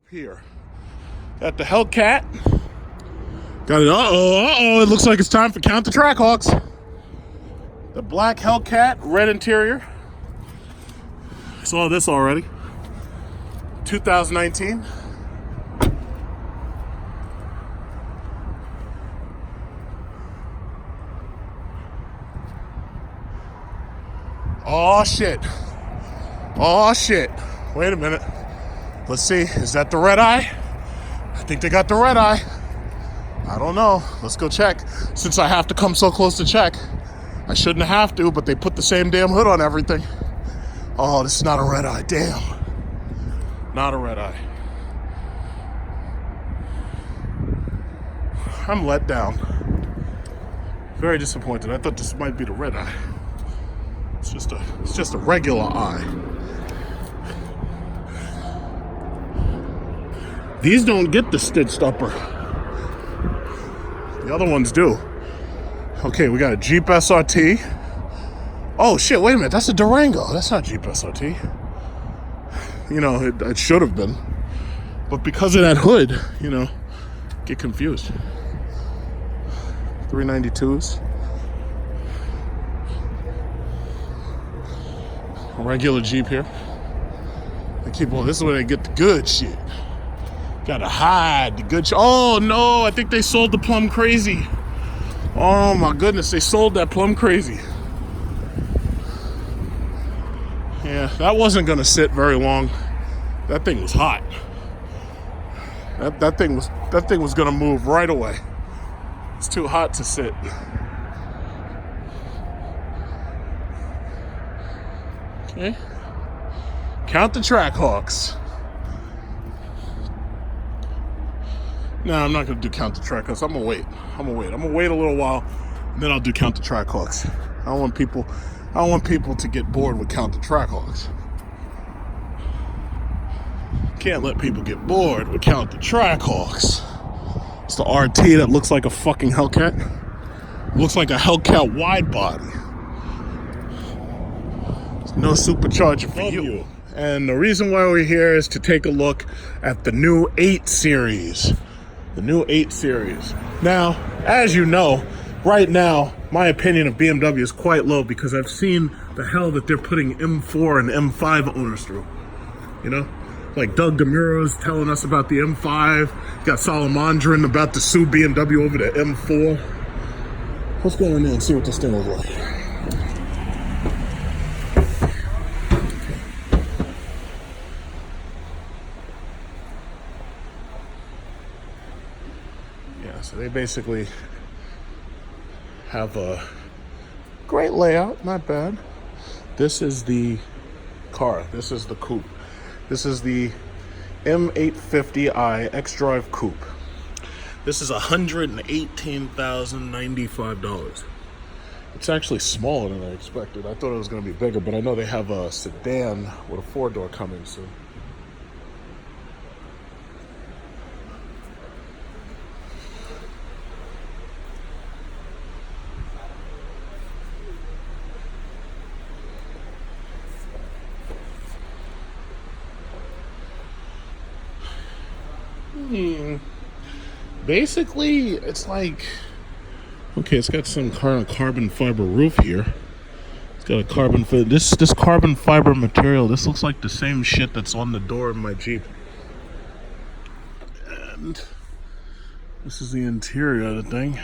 Here at the Hellcat. Got it. Uh-oh. It looks like it's time for Count the Trackhawks. The black Hellcat, red interior. Saw this already. 2019. Oh shit. Oh shit. Wait a minute. Let's see. Is that the red eye? I think they got the red eye. I don't know. Let's go check. Since I have to come so close to check, I shouldn't have to, but they put the same damn hood on everything. Oh, this is not a red eye. Damn. Not a red eye. I'm let down. Very disappointed. I thought this might be the red eye. It's just a regular eye. These don't get the stitched upper. The other ones do. Okay, we got a Jeep SRT. Oh shit, wait a minute, that's a Durango. That's not Jeep SRT. You know, it should have been. But because of that hood, you know, get confused. 392s. A regular Jeep here. They keep on, this is where they get the good shit. Gotta hide the good shit. Oh no, I think they sold the Plum Crazy. Oh my goodness, they sold that Plum Crazy. Yeah, that wasn't gonna sit very long. That thing was hot. That thing was gonna move right away. It's too hot to sit. Okay. Count the Trackhawks. No, I'm not gonna do Count the Trackhawks. I'm gonna wait. I'm gonna wait a little while, and then I'll do Count the Trackhawks. I don't want people to get bored with Count the Trackhawks. Can't let people get bored with Count the Trackhawks. It's the RT that looks like a fucking Hellcat. Looks like a Hellcat wide body. There's no supercharger for you. And the reason why we're here is to take a look at the new 8 Series. The new 8 Series. Now, as you know, right now, my opinion of BMW is quite low because I've seen the hell that they're putting M4 and M5 owners through. You know? Like Doug DeMuro's telling us about the M5. Got Salamandrin about to sue BMW over the M4. Let's go in there and see what this thing looks like. So they basically have a great layout, not bad. This is the car. This is the Coupe. This is the M850i X-Drive Coupe. This is $118,095. It's actually smaller than I expected. I thought it was going to be bigger, but I know they have a sedan with a 4-door coming soon. Basically, it's like, okay, it's got some kind of carbon fiber roof here. It's got a carbon fiber. This carbon fiber material. This looks like the same shit that's on the door of my Jeep. And this is the interior of the thing.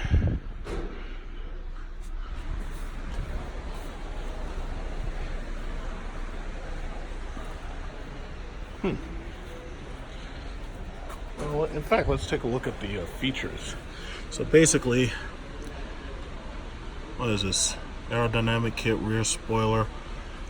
Well, in fact, let's take a look at the features. So basically, what is this? Aerodynamic kit, rear spoiler.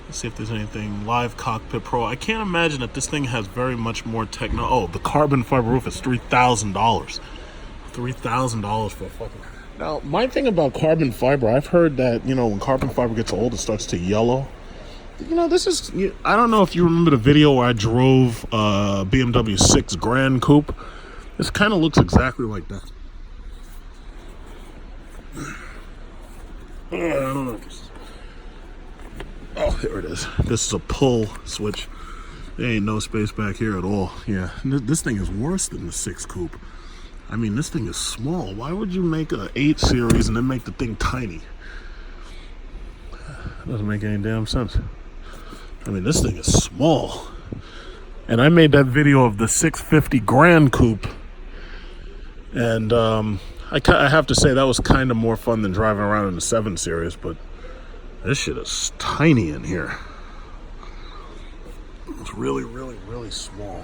Let's see if there's anything. Live cockpit pro. I can't imagine that this thing has very much more techno. Oh, the carbon fiber roof is $3,000. $3,000 for a fucking. Now, my thing about carbon fiber, I've heard that, you know, when carbon fiber gets old, it starts to yellow. You know, this is, I don't know if you remember the video where I drove BMW 6 Grand Coupe. This kind of looks exactly like that. I don't know if this is, oh, here it is. This is a pull switch. There ain't no space back here at all. Yeah, this thing is worse than the 6 Coupe. I mean, this thing is small. Why would you make a 8 Series and then make the thing tiny? Doesn't make any damn sense. I mean, this thing is small. And I made that video of the 650 Grand Coupe. And I have to say that was kind of more fun than driving around in the 7 Series. But this shit is tiny in here. It's really, really, really small.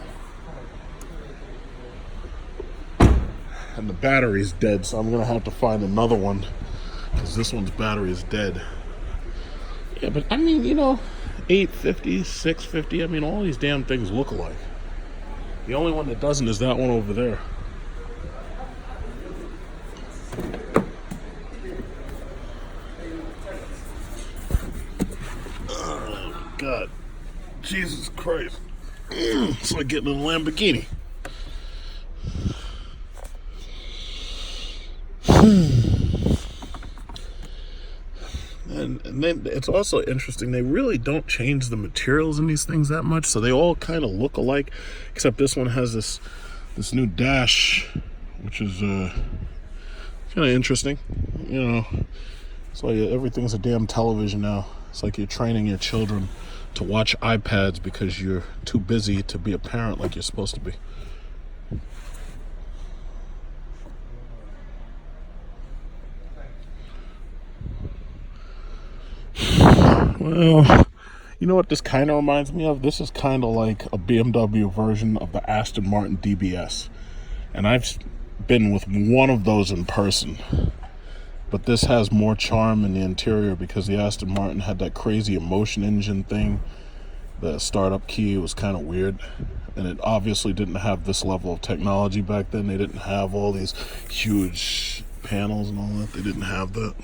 And the battery's dead, so I'm going to have to find another one. Because this one's battery is dead. Yeah, but I mean, you know, 850, 650, I mean, all these damn things look alike. The only one that doesn't is that one over there. Oh, God. Jesus Christ. It's like getting in a Lamborghini. And then it's also interesting, they really don't change the materials in these things that much, so they all kind of look alike, except this one has this new dash, which is kind of interesting. You know, it's like everything's a damn television now. It's like you're training your children to watch iPads because you're too busy to be a parent like you're supposed to be. Well, you know what this kind of reminds me of? This is kind of like a BMW version of the Aston Martin DBS. And I've been with one of those in person. But this has more charm in the interior because the Aston Martin had that crazy emotion engine thing. The startup key was kind of weird. And it obviously didn't have this level of technology back then. They didn't have all these huge panels and all that. They didn't have that.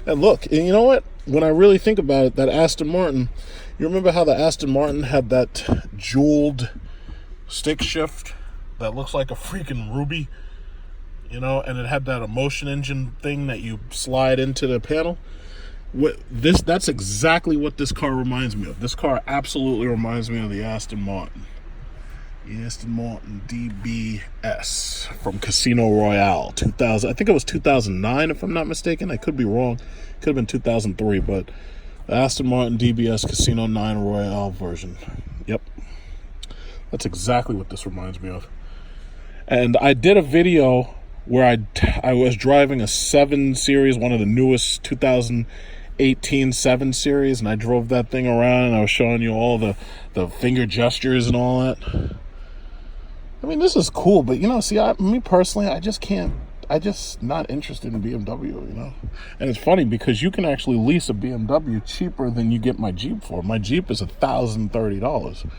And look, and you know what? When I really think about it, that Aston Martin, you remember how the Aston Martin had that jeweled stick shift that looks like a freaking ruby, you know, and it had that emotion engine thing that you slide into the panel? That's exactly what this car reminds me of. This car absolutely reminds me of the Aston Martin. The Aston Martin DBS from Casino Royale 2000. I think it was 2009 if I'm not mistaken. I could be wrong. Could have been 2003, but the Aston Martin DBS Casino 9 Royale version. Yep. That's exactly what this reminds me of. And I did a video where I was driving a 7 Series, one of the newest 2018 7 Series, and I drove that thing around and I was showing you all the finger gestures and all that. I mean, this is cool, but, you know, see, me personally, I just not interested in BMW, you know? And it's funny because you can actually lease a BMW cheaper than you get my Jeep for. My Jeep is $1,030.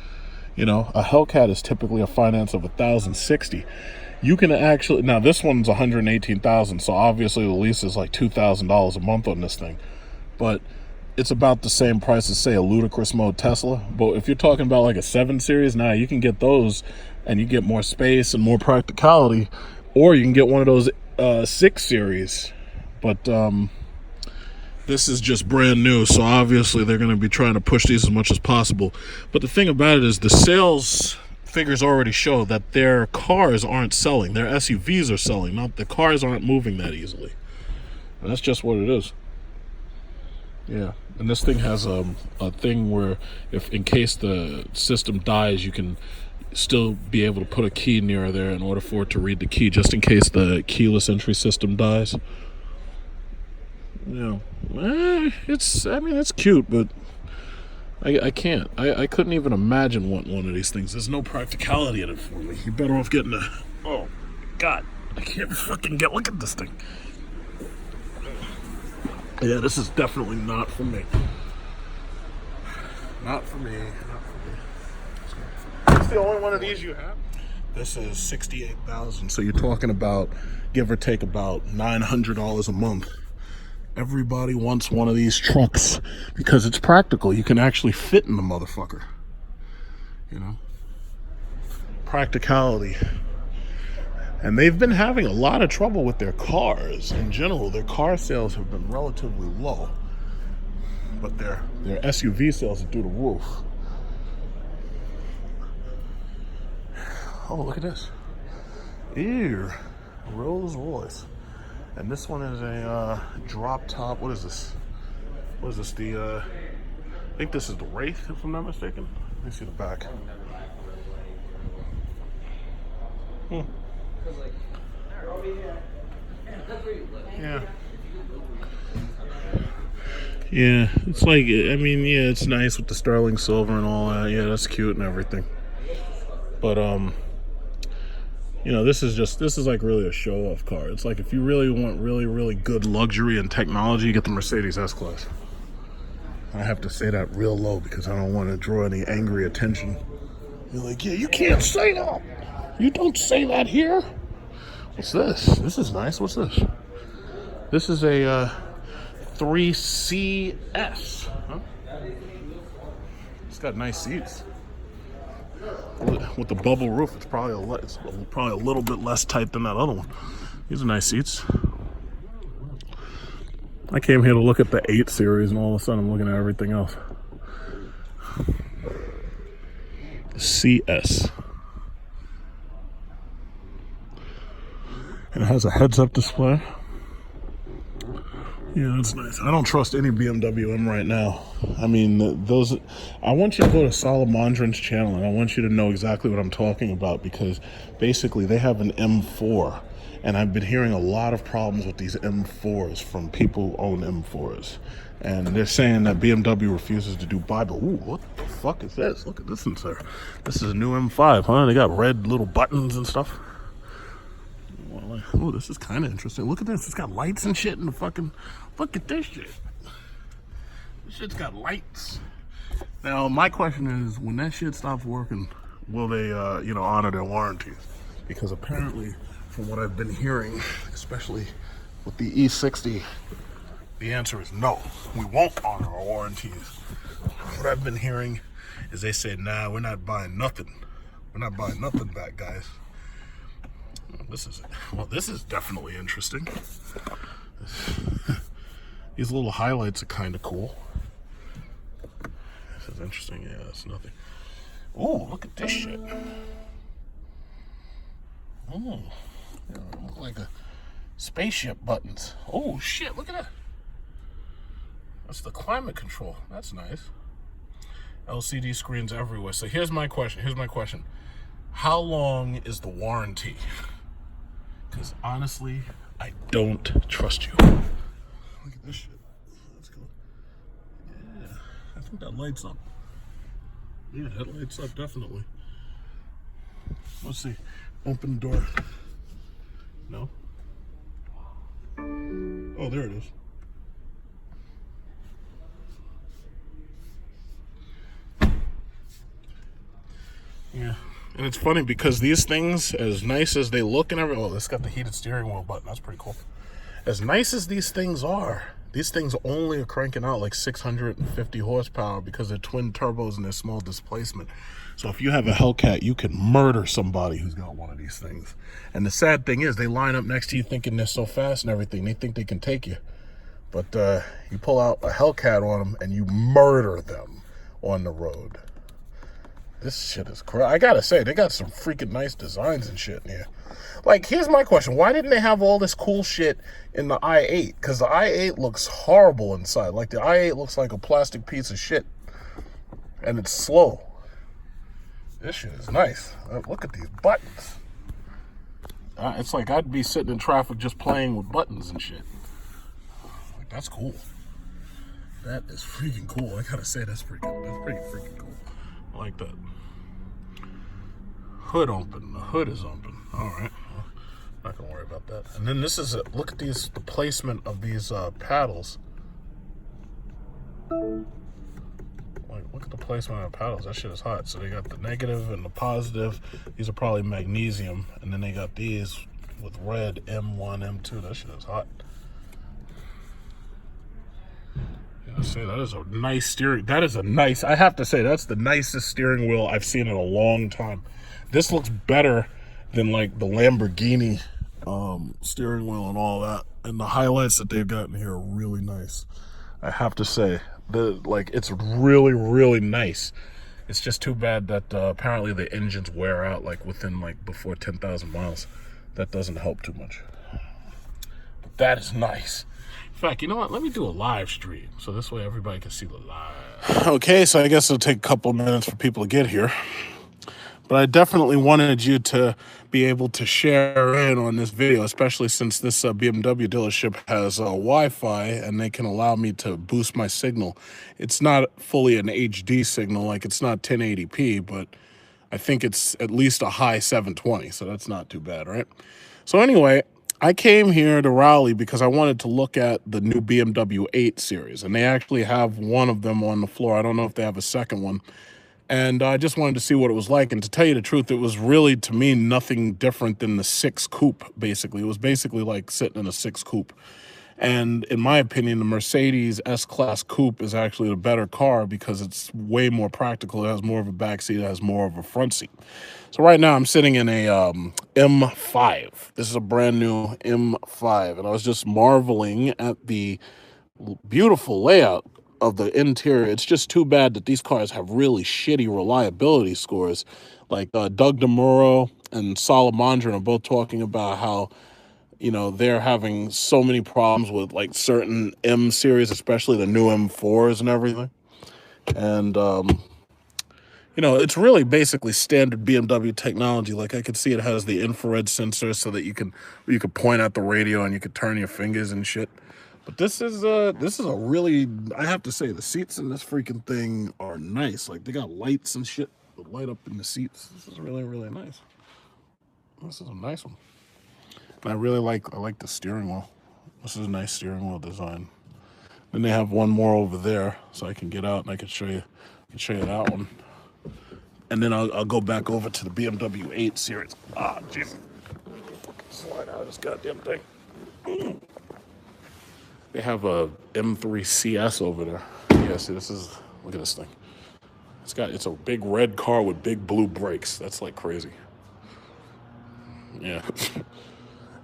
You know, a Hellcat is typically a finance of $1,060. You can actually, now this one's $118,000, so obviously the lease is like $2,000 a month on this thing. But it's about the same price as, say, a ludicrous mode Tesla. But if you're talking about like a 7 Series, now you can get those and you get more space and more practicality, or you can get one of those 6 Series. But this is just brand new, so obviously they're going to be trying to push these as much as possible. But the thing about it is the sales figures already show that their cars aren't selling. Their SUVs are selling, not the cars aren't moving that easily. And that's just what it is. Yeah, and this thing has a thing where if in case the system dies, you can still be able to put a key near there in order for it to read the key, just in case the keyless entry system dies. You know, it's cute, but I can't. I couldn't even imagine wanting one of these things. There's no practicality in it for me. You're better off getting a... Oh, God. I can't fucking get... Look at this thing. Yeah, this is definitely not for me. Not for me. Not for me. Is this the only one of these you have? This is $68,000. So you're talking about, give or take, about $900 a month. Everybody wants one of these trucks because it's practical. You can actually fit in the motherfucker. You know? Practicality. And they've been having a lot of trouble with their cars in general. Their car sales have been relatively low. But their SUV sales are through the roof. Oh, look at this. Ew. Rolls Royce. And this one is a drop top. What is this? What is this? I think this is the Wraith, if I'm not mistaken. Let me see the back. Yeah. Yeah, it's like, I mean, yeah, it's nice with the sterling silver and all that. Yeah, that's cute and everything. But, you know, this is like really a show-off car. It's like if you really want really, really good luxury and technology, get the Mercedes S-Class. I have to say that real low because I don't want to draw any angry attention. You're like, yeah, you can't say that. You don't say that here. What's this? This is nice. What's this? This is a 3CS. Huh? It's got nice seats. With the bubble roof, it's probably a little bit less tight than that other one. These are nice seats. I came here to look at the 8 series, and all of a sudden I'm looking at everything else. The CS. And it has a heads-up display. Yeah, that's nice. I don't trust any BMW M right now. I mean, I want you to go to Salamandrin's channel, and I want you to know exactly what I'm talking about, because basically they have an M4, and I've been hearing a lot of problems with these M4s from people who own M4s. And they're saying that BMW refuses to do buyback. Ooh, what the fuck is this? Look at this insert. This is a new M5, huh? They got red little buttons and stuff. Oh, this is kind of interesting. Look at this. It's got lights and shit in the fucking... Look at this shit. This shit's got lights. Now, my question is, when that shit stops working, will they, honor their warranties? Because apparently, from what I've been hearing, especially with the E60, the answer is no. We won't honor our warranties. What I've been hearing is they say, nah, we're not buying nothing. We're not buying nothing back, guys. This is definitely interesting. These little highlights are kind of cool. This is interesting. Yeah, that's nothing. Oh, look at this shit. Oh, look like a spaceship buttons. Oh shit, look at that. That's the climate control. That's nice. LCD screens everywhere. So here's my question. How long is the warranty? Because honestly, I don't trust you. Look at this shit. Let's go. Yeah, I think that lights up. Yeah, that lights up definitely. Let's see. Open the door. No? Oh, there it is. Yeah. And it's funny because these things, as nice as they look and everything, oh, it's got the heated steering wheel button. That's pretty cool. As nice as these things are, these things only are cranking out like 650 horsepower because they're twin turbos and they're small displacement. So if you have a Hellcat, you can murder somebody who's got one of these things. And the sad thing is, they line up next to you thinking they're so fast and everything. They think they can take you. But you pull out a Hellcat on them and you murder them on the road. This shit is crazy. I gotta say, they got some freaking nice designs and shit in here. Like, here's my question. Why didn't they have all this cool shit in the i8? Because the i8 looks horrible inside. Like, the i8 looks like a plastic piece of shit. And it's slow. This shit is nice. Look at these buttons. It's like I'd be sitting in traffic just playing with buttons and shit. Like, that's cool. That is freaking cool. I gotta say, that's pretty freaking cool. I like that. Hood open. The hood is open. All right. Well, not gonna worry about that. And then this is look at the placement of these paddles. Like, look at the placement of the paddles. That shit is hot. So they got the negative and the positive. These are probably magnesium, and then they got these with red M1, M2. That shit is hot. I say that is a nice steering. That is a nice. I have to say that's the nicest steering wheel I've seen in a long time. This looks better than like the Lamborghini steering wheel and all that. And the highlights that they've got in here are really nice. I have to say it's really, really nice. It's just too bad that apparently the engines wear out like within like before 10,000 miles. That doesn't help too much. But that is nice. In fact, you know what? Let me do a live stream so this way everybody can see the live. Okay, so I guess it'll take a couple minutes for people to get here. But I definitely wanted you to be able to share in on this video, especially since this BMW dealership has Wi-Fi and they can allow me to boost my signal. It's not fully an HD signal, like it's not 1080p, but I think it's at least a high 720, so that's not too bad, right? So anyway, I came here to Raleigh because I wanted to look at the new BMW 8 Series, and they actually have one of them on the floor. I don't know if they have a second one. And I just wanted to see what it was like. And to tell you the truth, it was really, to me, nothing different than the 6 Coupe, basically. It was basically like sitting in a 6 Coupe. And in my opinion, the Mercedes S-Class Coupe is actually the better car because it's way more practical. It has more of a back seat. It has more of a front seat. So right now I'm sitting in a M5. This is a brand new M5. And I was just marveling at the beautiful layout of the interior. It's just too bad that these cars have really shitty reliability scores. Like Doug DeMuro and Salamandra are both talking about how, you know, they're having so many problems with like certain M series, especially the new M4s and everything. And, you know, it's really basically standard BMW technology. Like I could see it has the infrared sensor so that you can point at the radio and you could turn your fingers and shit. But this is a really, I have to say, the seats in this freaking thing are nice. Like they got lights and shit that light up in the seats. This is really, really nice. This is a nice one. And I like the steering wheel. This is a nice steering wheel design. Then they have one more over there, so I can get out and I can show you that one. And then I'll go back over to the BMW 8 Series. Ah, jeez. Slide out of this goddamn thing. They have a M3 CS over there. Yeah, see, look at this thing. It's a big red car with big blue brakes. That's like crazy. Yeah.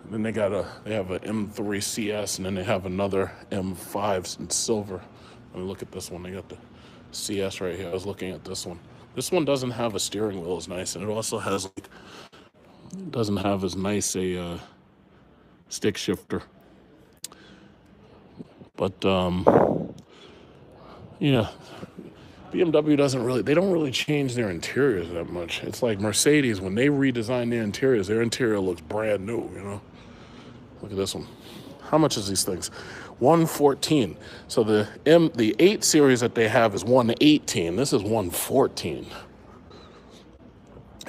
Then they have an M3 CS, and then they have another M5 in silver. Let me look at this one. They got the CS right here. I was looking at this one. This one doesn't have a steering wheel as nice, and it also has doesn't have as nice a stick shifter. But, yeah, BMW they don't really change their interiors that much. It's like Mercedes, when they redesign their interior looks brand new, you know? Look at this one. How much is these things? $114. So the 8 Series that they have is $118. This is $114.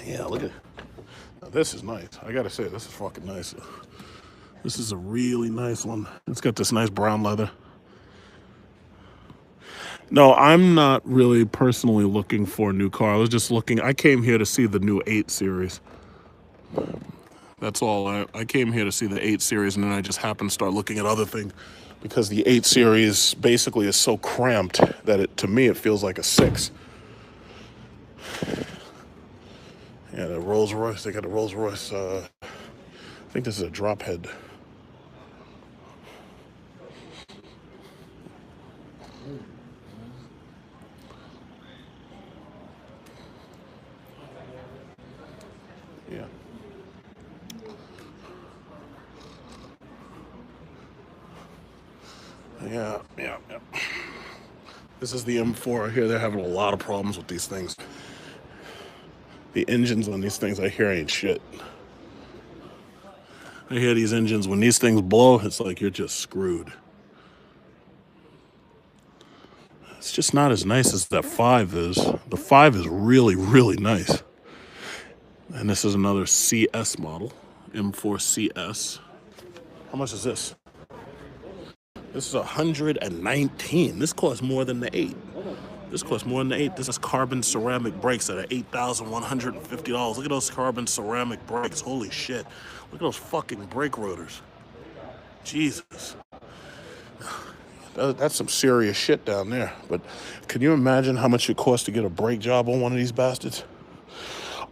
Yeah, look at it. Now, this is nice. I gotta say, this is fucking nice. This is a really nice one. It's got this nice brown leather. No, I'm not really personally looking for a new car. I was just looking. I came here to see the new 8 Series. That's all. I came here to see the 8 Series, and then I just happened to start looking at other things because the 8 Series basically is so cramped that to me it feels like a 6. Yeah, the Rolls Royce. They got a Rolls Royce. I think this is a drop head. Yeah. Yeah. This is the M4 here. They're having a lot of problems with these things. The engines on these things I hear ain't shit. I hear these engines, when these things blow, it's like you're just screwed. It's just not as nice as that 5 is. The 5 is really, really nice. And this is another CS model, M4 CS. How much is this? This is $119. This costs more than the 8. This costs more than the 8. This is carbon ceramic brakes that are $8,150. Look at those carbon ceramic brakes. Holy shit. Look at those fucking brake rotors. Jesus. That's some serious shit down there. But can you imagine how much it costs to get a brake job on one of these bastards?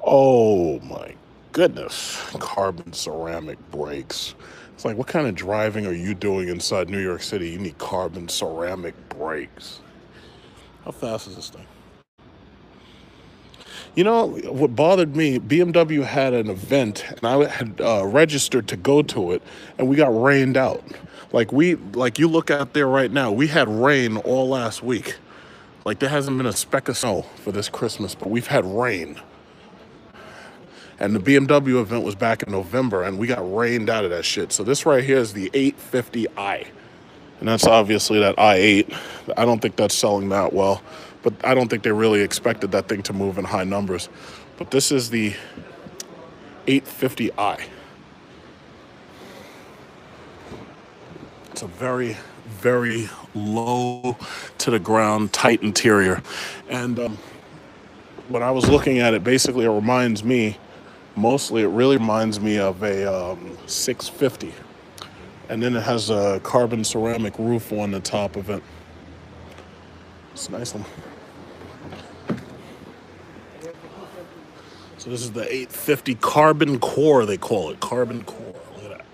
Oh my goodness. Carbon ceramic brakes. It's like, what kind of driving are you doing inside New York City? You need carbon ceramic brakes. How fast is this thing? You know, what bothered me, BMW had an event, and I had registered to go to it, and we got rained out. Like you look out there right now, we had rain all last week. Like, there hasn't been a speck of snow for this Christmas, but we've had rain. And the BMW event was back in November, and we got rained out of that shit. So this right here is the 850i. And that's obviously that i8. I don't think that's selling that well, but I don't think they really expected that thing to move in high numbers. But this is the 850i. It's a very, very low to the ground, tight interior. And when I was looking at it, basically it really reminds me of a 650. And then it has a carbon ceramic roof on the top of it. It's a nice one. So this is the 850 carbon core, they call it. Carbon core. Look at that.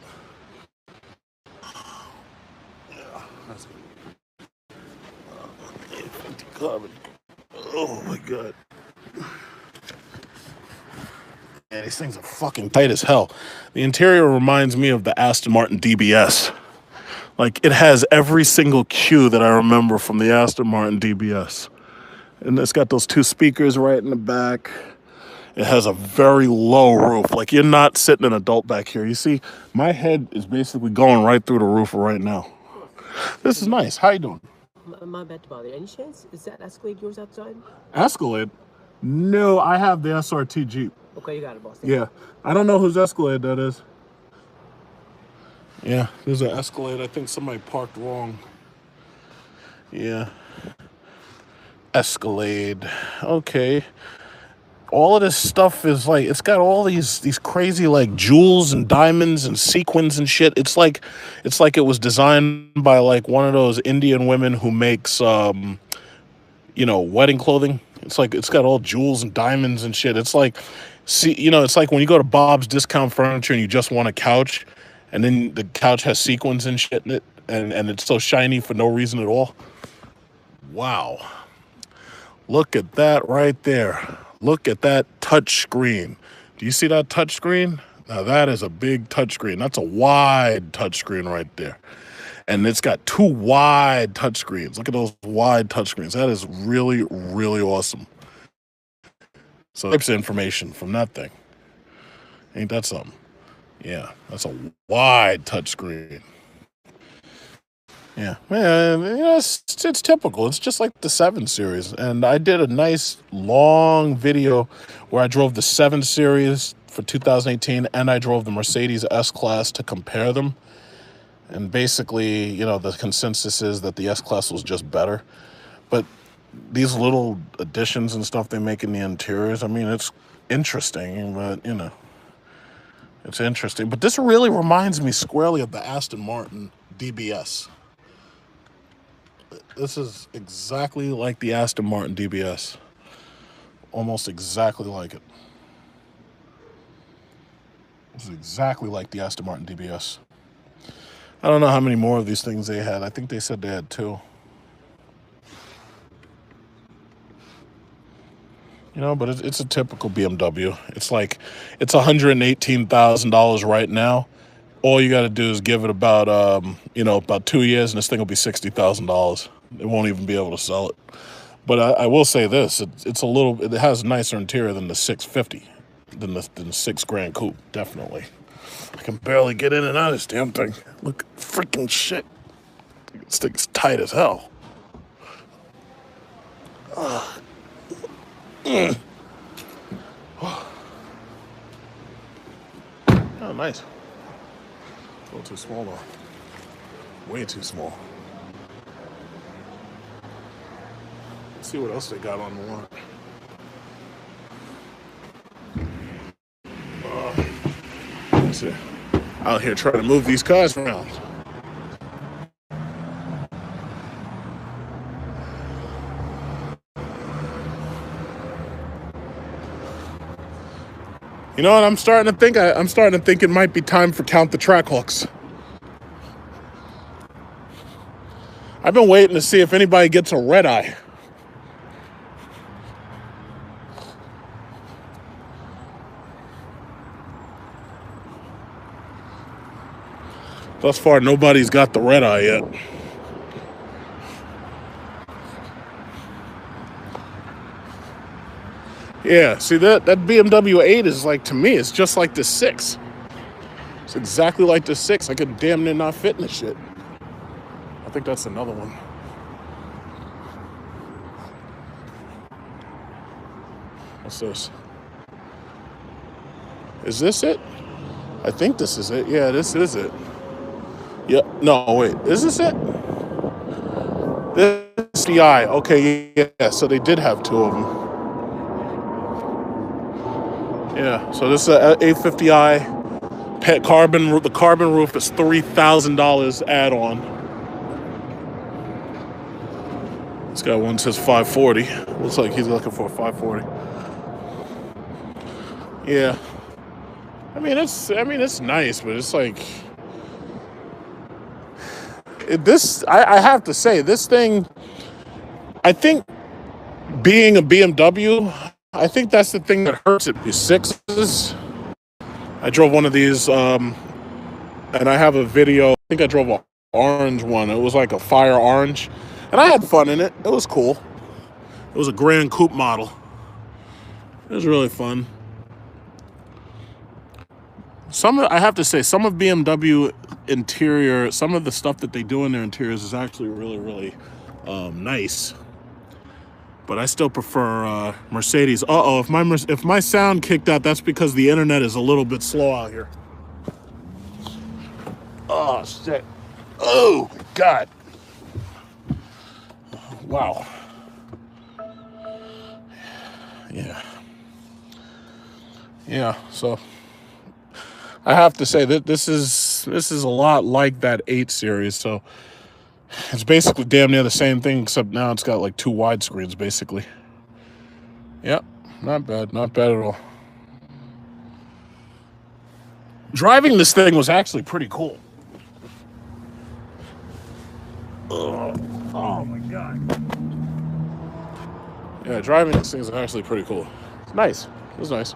Yeah, that's good. 850 carbon. Oh my god. Yeah, these things are fucking tight as hell. The interior reminds me of the Aston Martin DBS. Like, it has every single cue that I remember from the Aston Martin DBS. And it's got those two speakers right in the back. It has a very low roof. Like, you're not sitting an adult back here. You see, my head is basically going right through the roof right now. This is nice. How you doing? My bad to bother. Any chance? Is that Escalade yours outside? Escalade? No, I have the SRT Jeep. Okay, you got it, boss. Yeah. I don't know whose Escalade that is. Yeah, there's an Escalade. I think somebody parked wrong. Yeah. Escalade. Okay. All of this stuff is like, it's got all these crazy like jewels and diamonds and sequins and shit. It's like it was designed by like one of those Indian women who makes wedding clothing. It's like it's got all jewels and diamonds and shit. It's like, it's like when you go to Bob's Discount Furniture and you just want a couch, and then the couch has sequins and shit in it, and it's so shiny for no reason at all. Wow. Look at that right there. Look at that touch screen. Do you see that touch screen? Now that is a big touch screen. That's a wide touch screen right there. And it's got two wide touch screens. Look at those wide touch screens. That is really, really awesome. So types of information from that thing. Ain't that something? Yeah, that's a wide touch screen. Yeah, man, it's typical. It's just like the 7 Series. And I did a nice long video where I drove the 7 Series for 2018 and I drove the Mercedes S-Class to compare them. And basically, the consensus is that the S-Class was just better. But these little additions and stuff they make in the interiors, I mean, it's interesting, but, it's interesting. But this really reminds me squarely of the Aston Martin DBS. This is exactly like the Aston Martin DBS. Almost exactly like it. This is exactly like the Aston Martin DBS. I don't know how many more of these things they had. I think they said they had 2. But it's a typical BMW. It's like, it's $118,000 right now. All you got to do is give it about 2 years, and this thing will be $60,000. They won't even be able to sell it. But I will say this: it has a nicer interior than the 650, than the $6,000 Coupe, definitely. I can barely get in and out of this damn thing. Look, freaking shit. This thing's tight as hell. Oh, nice. A little too small though. Way too small. Let's see what else they got on the warrant. Let's see. Out here trying to move these cars around. You know what I'm starting to think? I'm starting to think it might be time for Count the Trackhawks. I've been waiting to see if anybody gets a red eye. Thus far, nobody's got the red eye yet. Yeah, see that BMW 8 is like, to me, it's just like the 6. It's exactly like the 6. I could damn near not fit in the shit. I think that's another one. What's this? Is this it? I think this is it. Yeah, this is it. Yeah. No, wait. Is this it? This is the I. Okay, yeah. So they did have 2 of them. Yeah. So this is a 850i pet carbon. The carbon roof is $3,000 add-on. This guy one says 540. Looks like he's looking for a 540. Yeah. I mean it's nice, but it's like I have to say, this thing, I think being a BMW, I think that's the thing that hurts it. These 6s. I drove one of these, and I have a video. I think I drove an orange one. It was like a fire orange, and I had fun in it. It was cool. It was a Grand Coupe model. It was really fun. I have to say, some of BMW interior, some of the stuff that they do in their interiors is actually really, really nice. But I still prefer Mercedes. If my sound kicked out, that's because the internet is a little bit slow out here. Oh shit! Oh God! Wow. Yeah. Yeah. So I have to say that this is a lot like that 8 series. So it's basically damn near the same thing, except now it's got like 2 widescreens, basically. Yep, not bad at all. Driving this thing was actually pretty cool. Oh my God. Yeah, driving this thing is actually pretty cool. It's nice. It was nice.